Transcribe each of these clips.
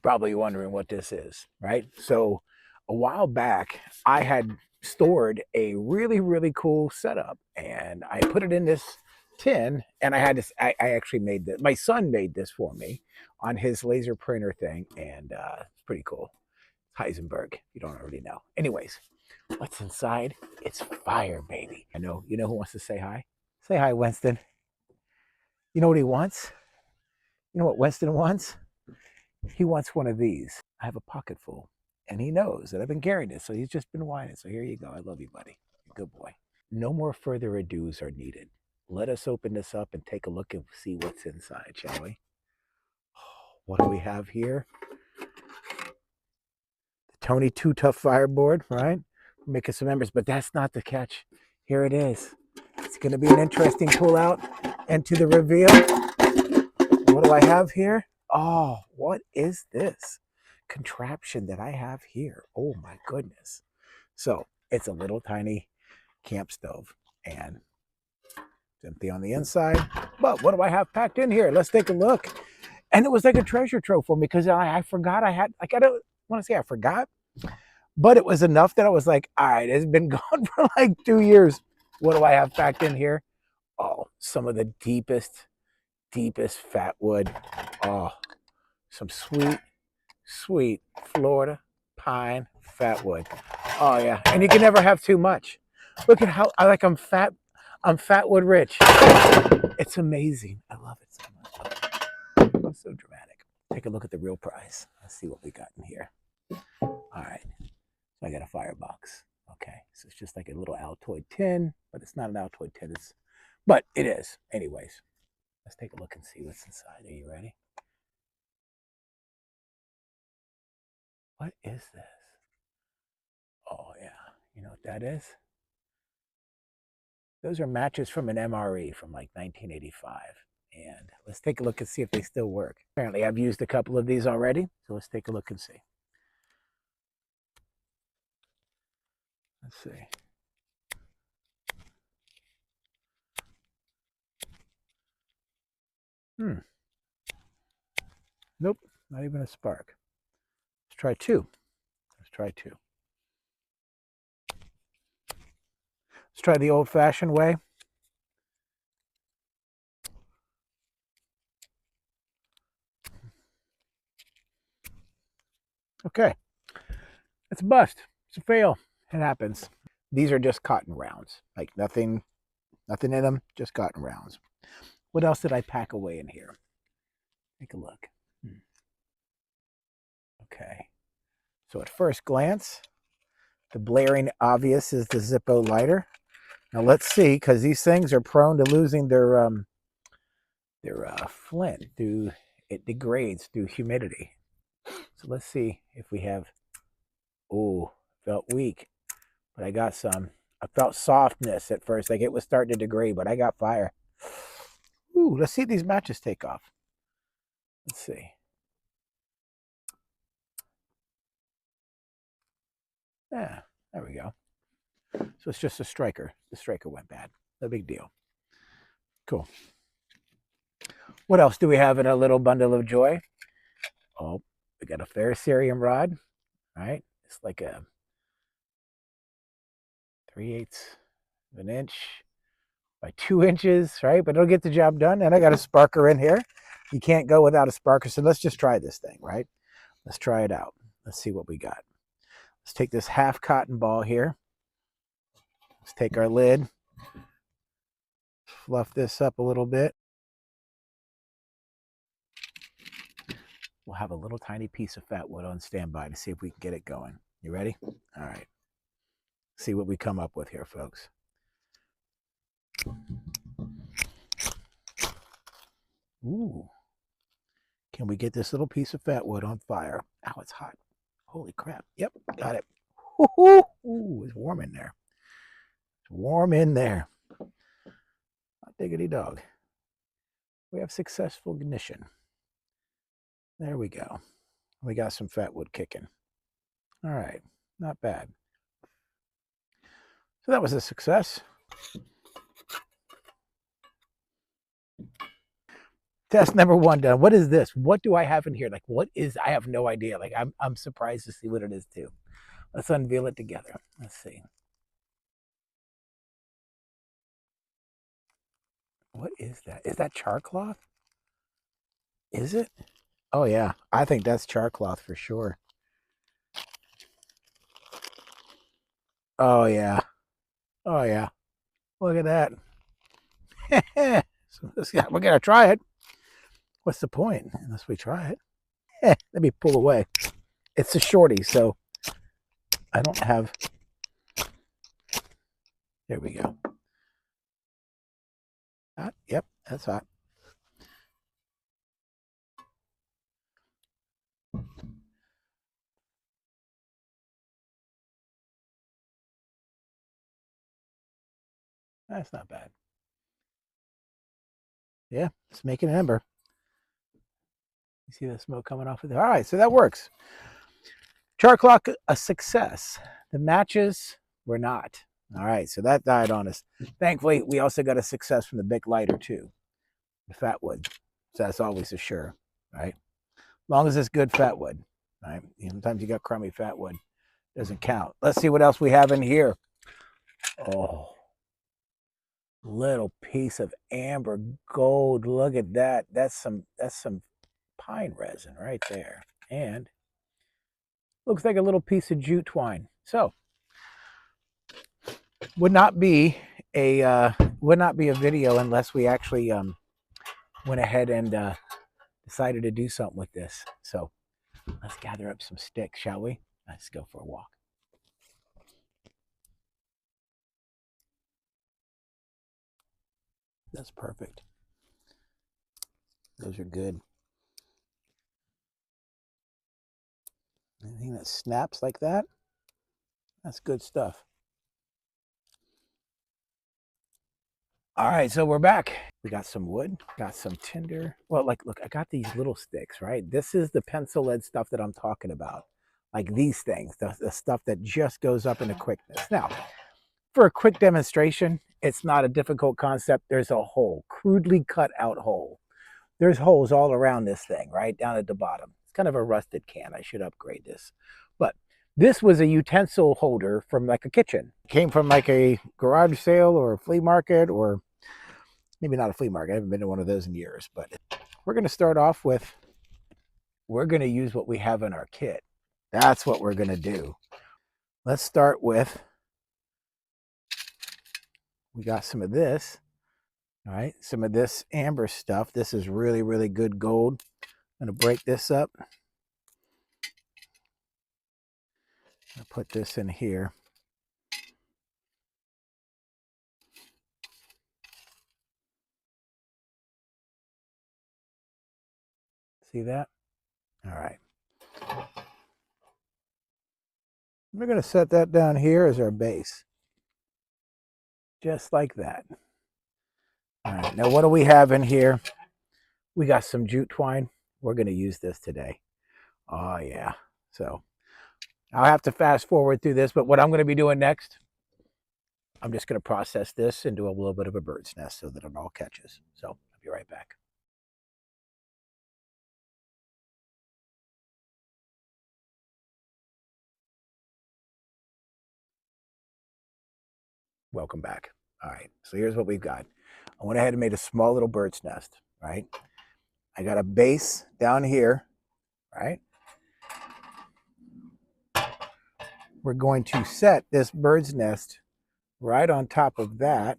Probably wondering what this is, right? So a while back, I had stored a really, really cool setup and I put it in this tin and I had this, I actually made this, my son made this for me on his laser printer thing. And it's pretty cool. Heisenberg, if you don't already know. Anyways, what's inside? It's fire, baby. I know, you know who wants to say hi? Say hi, Winston. You know what he wants? You know what Winston wants? He wants one of these. I have a pocket full, and he knows that I've been carrying this, so he's just been whining. So here you go. I love you, buddy. Good boy. No more further ados are needed. Let us open this up and take a look and see what's inside, shall we? What do we have here? The Tony Too Tough Fireboard, right? Making some members, but that's not the catch. Here it is. It's going to be an interesting pull out and to the reveal. What do I have here? Oh, what is this contraption that I have here? Oh my goodness. So it's a little tiny camp stove and it's empty on the inside. But what do I have packed in here? Let's take a look. And it was like a treasure trove for me because I forgot I had, like, I don't want to say I forgot, but it was enough that I was like, all right, it's been gone for like 2 years. What do I have packed in here? Oh, some of the deepest fat wood. Oh, some sweet Florida pine fat wood. Oh yeah, and you can never have too much. Look at how I'm fat. I'm fat wood rich. It's amazing. I love it so much. It's so dramatic. Take a look at the real prize. Let's see what we got in here. All right, so I got a firebox. Okay, so it's just like a little Altoid tin, but it's not an Altoid tin. But it is. Anyways, let's take a look and see what's inside. Are you ready? What is this? Oh, yeah. You know what that is? Those are matches from an MRE from like 1985. And let's take a look and see if they still work. Apparently, I've used a couple of these already. So let's take a look and see. Let's see. Nope, not even a spark. Let's try two. Let's try two. Let's try the old-fashioned way. Okay, it's a bust. It's a fail. It happens. These are just cotton rounds. Like nothing in them, just cotton rounds. What else did I pack away in here? Take a look. Okay. So at first glance, the blaring obvious is the Zippo lighter. Now let's see, because these things are prone to losing their flint. It degrades through humidity. So let's see if we have. Ooh, felt weak, but I got some. I felt softness at first, like it was starting to degrade, but I got fire. Ooh, let's see if these matches take off. Let's see. Yeah, there we go. So it's just a striker. The striker went bad. No big deal. Cool. What else do we have in a little bundle of joy? Oh, we got a ferrocerium rod, right? It's like a 3/8 of an inch by 2 inches, right? But it'll get the job done. And I got a sparker in here. You can't go without a sparker. So let's just try this thing, right? Let's try it out. Let's see what we got. Let's take this half cotton ball here. Let's take our lid, fluff this up a little bit. We'll have a little tiny piece of fat wood on standby to see if we can get it going. You ready? All right. See what we come up with here, folks. Ooh. Can we get this little piece of fat wood on fire? Ow, it's hot. Holy crap. Yep, got it. Ooh, it's warm in there. It's warm in there. Hot diggity dog. We have successful ignition. There we go. We got some fat wood kicking. All right, not bad. So that was a success. Test number one done. What is this? What do I have in here? Like, what is, I have no idea. Like, I'm surprised to see what it is too. Let's unveil it together. Let's see. What is that? Is that char cloth? Is it? Oh yeah, I think that's char cloth for sure. Oh yeah. Oh yeah. Look at that. So we're gonna try it. What's the point? Unless we try it. Let me pull away. It's a shorty, so I don't have. There we go. Hot? Yep, that's hot. That's not bad. Yeah, it's making an ember. You see the smoke coming off of there? All right, so that works. Char clock, a success. The matches were not. All right, so that died on us. Thankfully, we also got a success from the Bic lighter too, the fat wood. So that's always a sure, right? As long as it's good fat wood, right? Sometimes you got crummy fat wood, doesn't count. Let's see what else we have in here. Oh, little piece of amber gold. Look at that. That's some pine resin right there, and looks like a little piece of jute twine. So would not be a video unless we actually went ahead and decided to do something with this. So let's gather up some sticks, shall we? Let's go for a walk. That's perfect. Those are good. Anything that snaps like that, that's good stuff. All right, so we're back. We got some wood, got some tinder. Well, like, look, I got these little sticks, right? This is the pencil lead stuff that I'm talking about. Like these things, the stuff that just goes up into quickness. Now, for a quick demonstration, it's not a difficult concept. There's a hole, crudely cut out hole. There's holes all around this thing, right? Down at the bottom. It's kind of a rusted can. I should upgrade this. But this was a utensil holder from like a kitchen. It came from like a garage sale or a flea market, or maybe not a flea market. I haven't been to one of those in years. But we're going to start off with, we're going to use what we have in our kit. That's what we're going to do. Let's start with, we got some of this. All right, some of this amber stuff. This is really, really good gold. I'm going to break this up. I'll put this in here. See that? All right. We're going to set that down here as our base. Just like that. All right, now what do we have in here? We got some jute twine. We're going to use this today. Oh, yeah. So I'll have to fast forward through this, but what I'm going to be doing next, I'm just going to process this and do a little bit of a bird's nest so that it all catches. So I'll be right back. Welcome back. All right, so here's what we've got. I went ahead and made a small little bird's nest, right? I got a base down here, right? We're going to set this bird's nest right on top of that,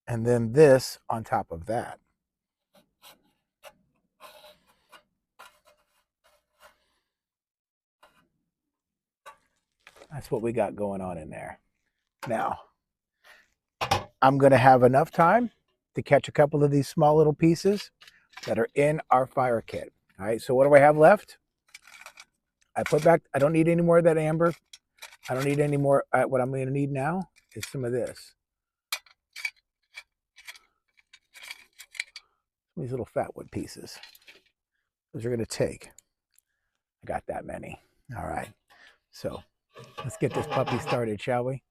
and then this on top of that. That's what we got going on in there. Now, I'm going to have enough time to catch a couple of these small little pieces that are in our fire kit. All right, so what do I have left? I put back, I don't need any more of that amber. I don't need any more. What I'm going to need now is some of this. These little fat wood pieces. Those are going to take. I got that many. All right, so let's get this puppy started, shall we?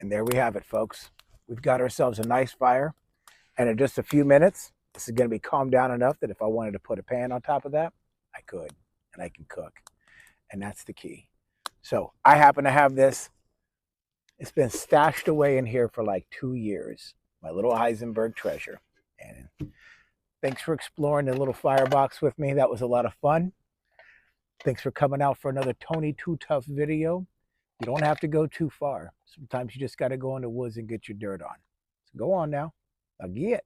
And there we have it, folks. We've got ourselves a nice fire. And in just a few minutes, this is going to be calmed down enough that if I wanted to put a pan on top of that, I could. And I can cook. And that's the key. So I happen to have this. It's been stashed away in here for like 2 years. My little Heisenberg treasure. And thanks for exploring the little firebox with me. That was a lot of fun. Thanks for coming out for another Tony Too Tough video. You don't have to go too far. Sometimes you just got to go in the woods and get your dirt on. So go on now. I'll get.